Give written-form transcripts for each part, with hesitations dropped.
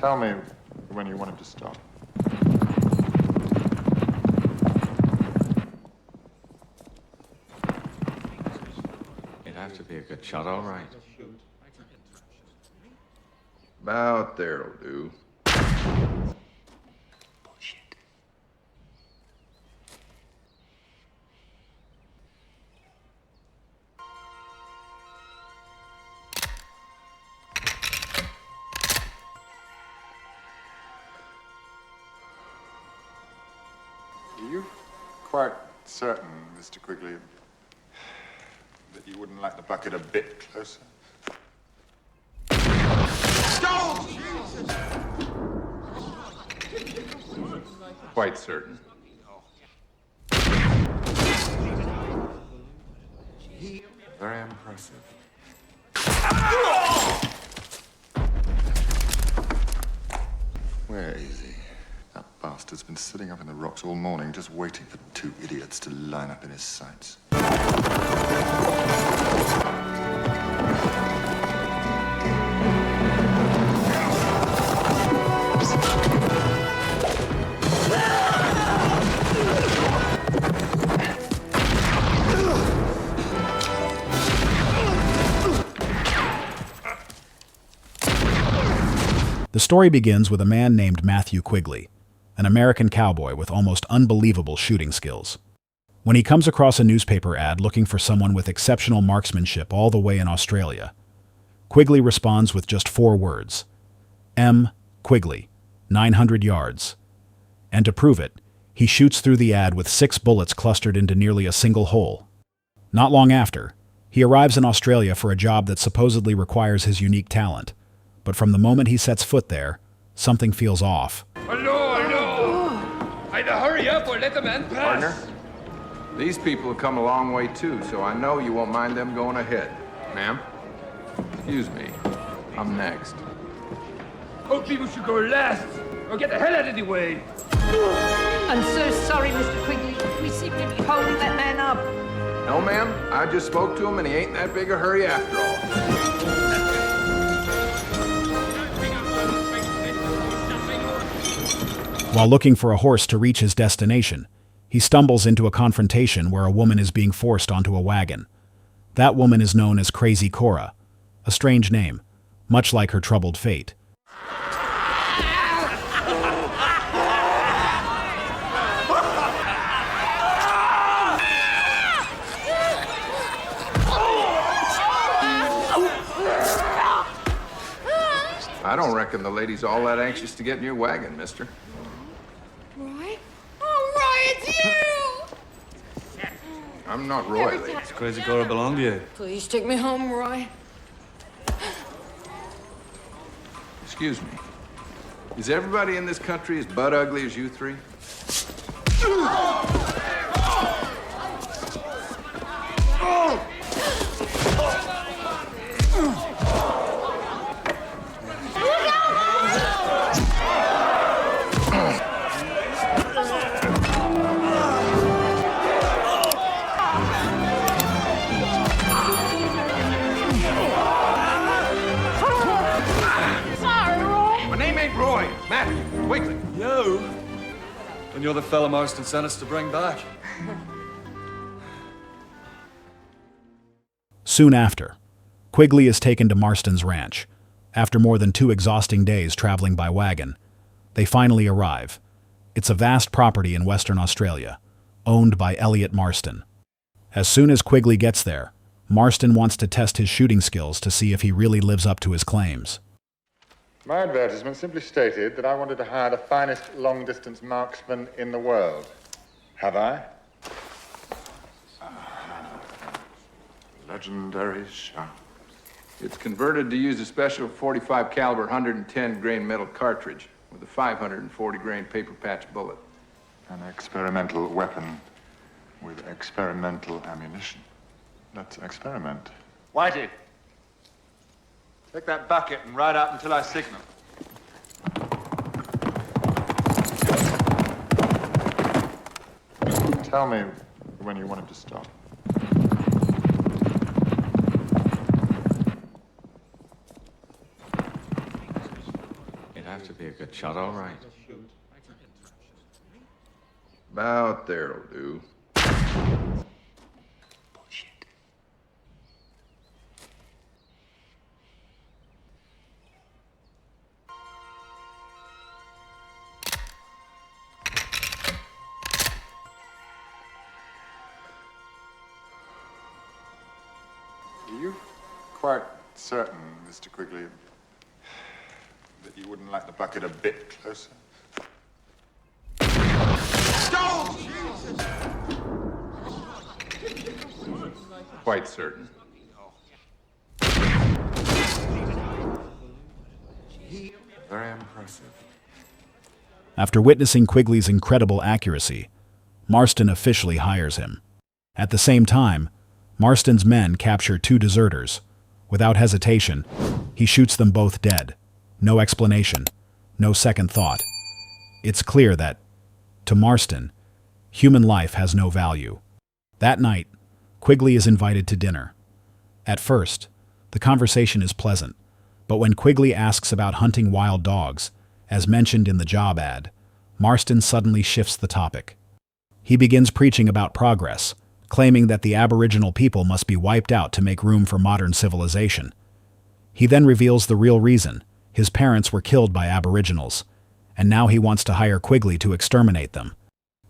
Tell me when you want him to stop. It'd have to be a good shot, all right. About there'll do. Bullshit. Are you quite certain, Mr. Quigley, that you wouldn't like the bucket a bit closer? Quite certain. Very impressive. Where is he? That bastard's been sitting up in the rocks all morning just waiting for two idiots to line up in his sights. The story begins with a man named Matthew Quigley, an American cowboy with almost unbelievable shooting skills. When he comes across a newspaper ad looking for someone with exceptional marksmanship all the way in Australia, Quigley responds with just 4 words: M. Quigley, 900 yards. And to prove it, he shoots through the ad with 6 bullets clustered into nearly a single hole. Not long after, he arrives in Australia for a job that supposedly requires his unique talent. But from the moment he sets foot there, something feels off. Hello! Either hurry up or let the man pass! Partner, these people have come a long way too, so I know you won't mind them going ahead. Ma'am? Excuse me. I'm next. Hope people should go last, or get the hell out of the way! I'm so sorry, Mr. Quigley. We seem to be holding that man up. No, ma'am. I just spoke to him and he ain't in that big a hurry after all. While looking for a horse to reach his destination, he stumbles into a confrontation where a woman is being forced onto a wagon. That woman is known as Crazy Cora, a strange name, much like her troubled fate. I don't reckon the lady's all that anxious to get in your wagon, mister. Roy? Oh, Roy, it's you! I'm not Roy, lady. Does Crazy Cora belong to you? Please take me home, Roy. Excuse me. Is everybody in this country as butt ugly as you three? Matthew Quigley. You? And you're the fella Marston sent us to bring back. Soon after, Quigley is taken to Marston's ranch. After more than 2 exhausting days traveling by wagon, they finally arrive. It's a vast property in Western Australia, owned by Elliot Marston. As soon as Quigley gets there, Marston wants to test his shooting skills to see if he really lives up to his claims. My advertisement simply stated that I wanted to hire the finest long-distance marksman in the world. Have I? Legendary shot. It's converted to use a special 45 caliber 110 grain metal cartridge with a 540 grain paper patch bullet. An experimental weapon with experimental ammunition. Let's experiment. Whitey, take that bucket and ride out until I signal. Tell me when you want him to stop. It'd have to be a good shot, all right. About there'll do. Bullshit. Are you quite certain, Mr. Quigley, that you wouldn't like the bucket a bit closer? Quite certain. Very impressive. After witnessing Quigley's incredible accuracy, Marston officially hires him. At the same time, Marston's men capture 2 deserters. Without hesitation, he shoots them both dead. No explanation, no second thought. It's clear that, to Marston, human life has no value. That night, Quigley is invited to dinner. At first, the conversation is pleasant, but when Quigley asks about hunting wild dogs, as mentioned in the job ad, Marston suddenly shifts the topic. He begins preaching about progress, claiming that the Aboriginal people must be wiped out to make room for modern civilization. He then reveals the real reason: his parents were killed by Aboriginals, and now he wants to hire Quigley to exterminate them.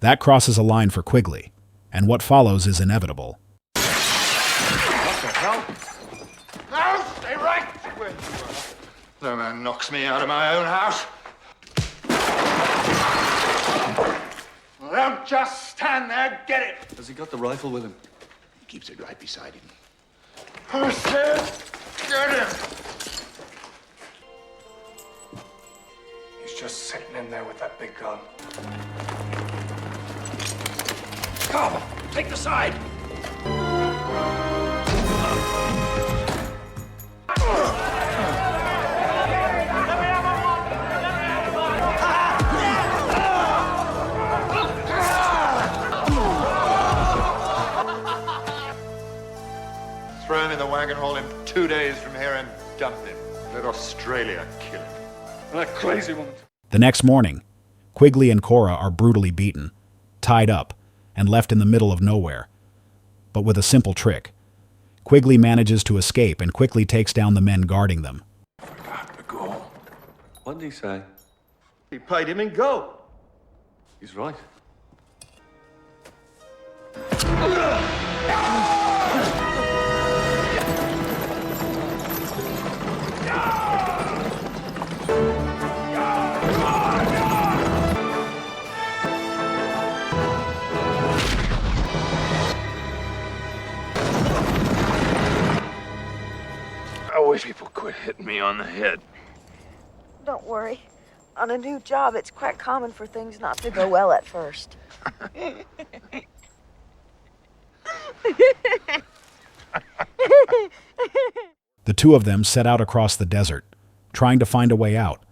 That crosses a line for Quigley, and what follows is inevitable. What the hell? No, stay right where you are. No man knocks me out of my own house. Well, don't just stand there, get it. Has he got the rifle with him? He keeps it right beside him. I said, get him. He's just sitting in there with that big gun. Come, take the side. Throw him in the wagon hole in 2 days from here and dump him. Let Australia kill him. That crazy woman. The next morning, Quigley and Cora are brutally beaten, tied up, and left in the middle of nowhere. But with a simple trick, Quigley manages to escape and quickly takes down the men guarding them. Got to go. What did he say? He paid him in gold. He's right. I wish people quit hitting me on the head. Don't worry. On a new job, it's quite common for things not to go well at first. The 2 of them set out across the desert, trying to find a way out.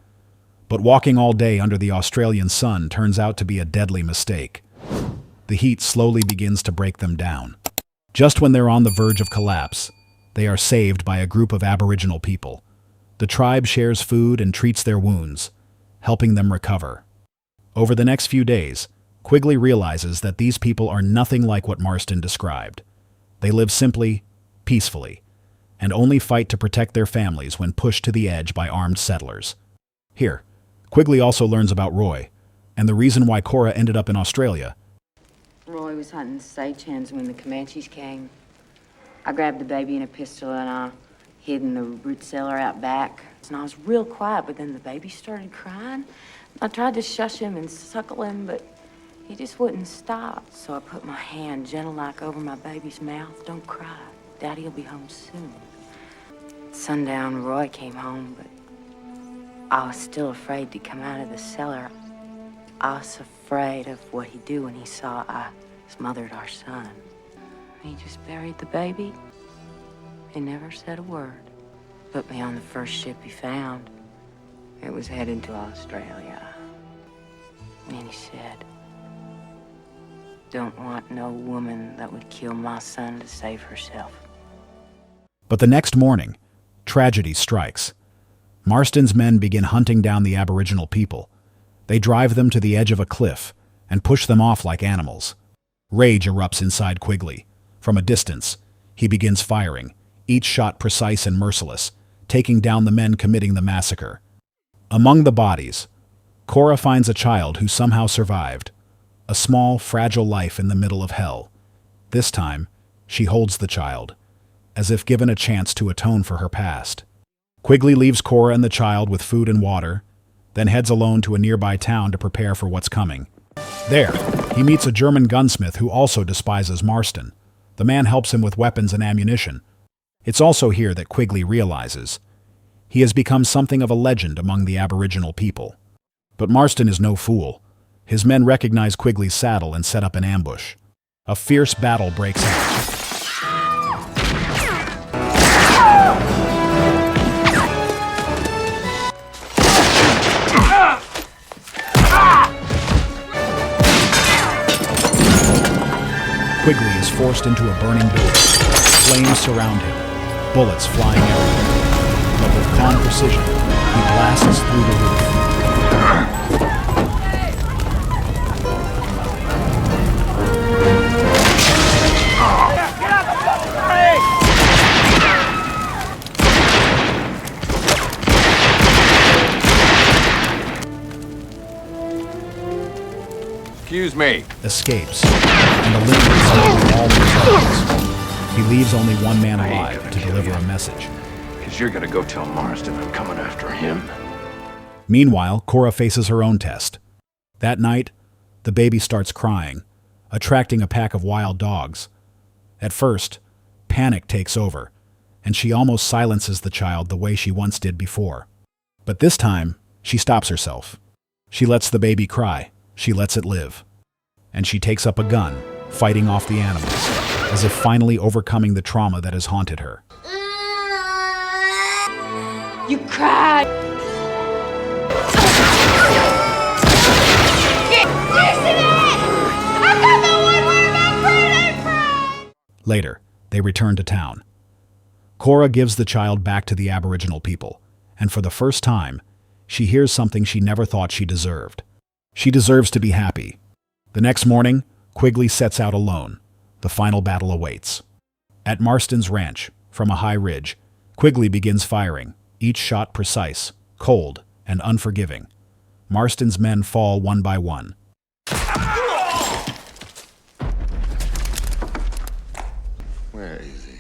But walking all day under the Australian sun turns out to be a deadly mistake. The heat slowly begins to break them down. Just when they're on the verge of collapse, they are saved by a group of Aboriginal people. The tribe shares food and treats their wounds, helping them recover. Over the next few days, Quigley realizes that these people are nothing like what Marston described. They live simply, peacefully, and only fight to protect their families when pushed to the edge by armed settlers. Here, Quigley also learns about Roy, and the reason why Cora ended up in Australia. Roy was hunting sage hens when the Comanches came. I grabbed the baby and a pistol and I hid in the root cellar out back. And I was real quiet, but then the baby started crying. I tried to shush him and suckle him, but he just wouldn't stop. So I put my hand gentle-like over my baby's mouth. Don't cry. Daddy'll be home soon. Sundown, Roy came home, but I was still afraid to come out of the cellar. I was afraid of what he'd do when he saw I smothered our son. He just buried the baby. He never said a word. Put me on the first ship he found. It was headed to Australia. And he said, "Don't want no woman that would kill my son to save herself." But the next morning, tragedy strikes. Marston's men begin hunting down the Aboriginal people. They drive them to the edge of a cliff and push them off like animals. Rage erupts inside Quigley. From a distance, he begins firing, each shot precise and merciless, taking down the men committing the massacre. Among the bodies, Cora finds a child who somehow survived, a small, fragile life in the middle of hell. This time, she holds the child, as if given a chance to atone for her past. Quigley leaves Cora and the child with food and water, then heads alone to a nearby town to prepare for what's coming. There, he meets a German gunsmith who also despises Marston. The man helps him with weapons and ammunition. It's also here that Quigley realizes he has become something of a legend among the Aboriginal people. But Marston is no fool. His men recognize Quigley's saddle and set up an ambush. A fierce battle breaks out. Quigley is forced into a burning door. Flames surround him, bullets flying everywhere. But with calm precision, he blasts through the roof. Excuse me. Escapes and eliminates all the targets. He leaves only one man alive to deliver a message. Because you're gonna go tell Marston I'm coming after him. Meanwhile, Cora faces her own test. That night, the baby starts crying, attracting a pack of wild dogs. At first, panic takes over, and she almost silences the child the way she once did before. But this time, she stops herself. She lets the baby cry. She lets it live. And she takes up a gun, fighting off the animals, as if finally overcoming the trauma that has haunted her. You cried! Later, they return to town. Cora gives the child back to the Aboriginal people, and for the first time, she hears something she never thought she deserved. She deserves to be happy. The next morning, Quigley sets out alone. The final battle awaits. At Marston's ranch, from a high ridge, Quigley begins firing, each shot precise, cold, and unforgiving. Marston's men fall one by one. Where is he?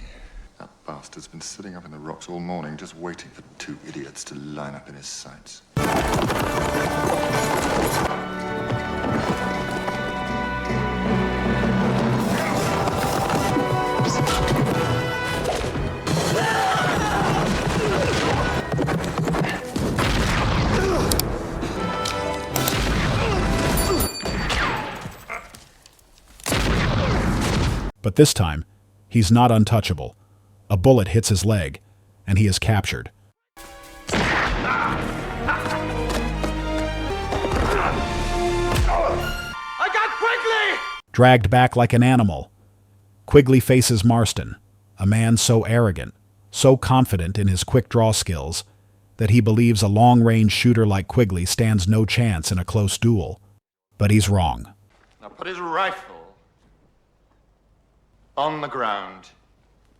That bastard's been sitting up in the rocks all morning just waiting for two idiots to line up in his sights. But this time, he's not untouchable. A bullet hits his leg, and he is captured. I got Quigley! Dragged back like an animal, Quigley faces Marston, a man so arrogant, so confident in his quick-draw skills, that he believes a long-range shooter like Quigley stands no chance in a close duel. But he's wrong. Now put his rifle on the ground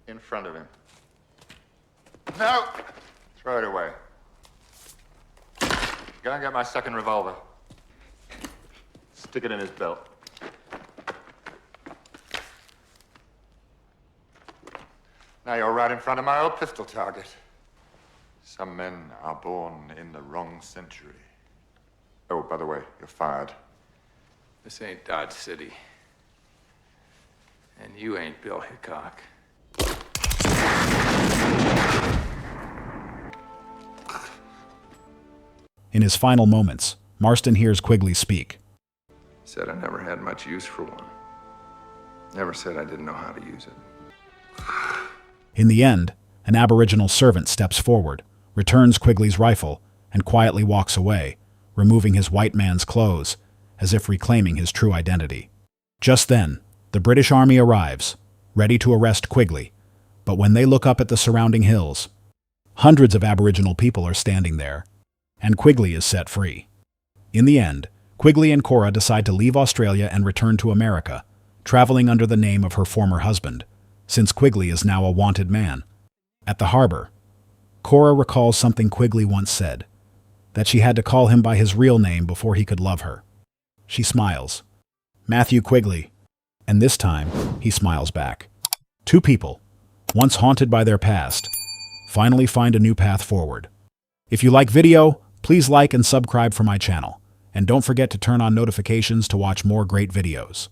in front of him. No! Throw it away. Go and get my second revolver. Stick it in his belt. Now you're right in front of my old pistol target. Some men are born in the wrong century. Oh, by the way, you're fired. This ain't Dodge City. And you ain't Bill Hickok. In his final moments, Marston hears Quigley speak. Said I never had much use for one. Never said I didn't know how to use it. In the end, an Aboriginal servant steps forward, returns Quigley's rifle, and quietly walks away, removing his white man's clothes, as if reclaiming his true identity. Just then, the British Army arrives, ready to arrest Quigley, but when they look up at the surrounding hills, Hundreds of Aboriginal people are standing there, and Quigley is set free. In the end, Quigley and Cora decide to leave Australia and return to America, traveling under the name of her former husband, since Quigley is now a wanted man. At the harbor, Cora recalls something Quigley once said, that she had to call him by his real name before he could love her. She smiles. Matthew Quigley. And this time, he smiles back. Two people, once haunted by their past, finally find a new path forward. If you like video, please like and subscribe for my channel. And don't forget to turn on notifications to watch more great videos.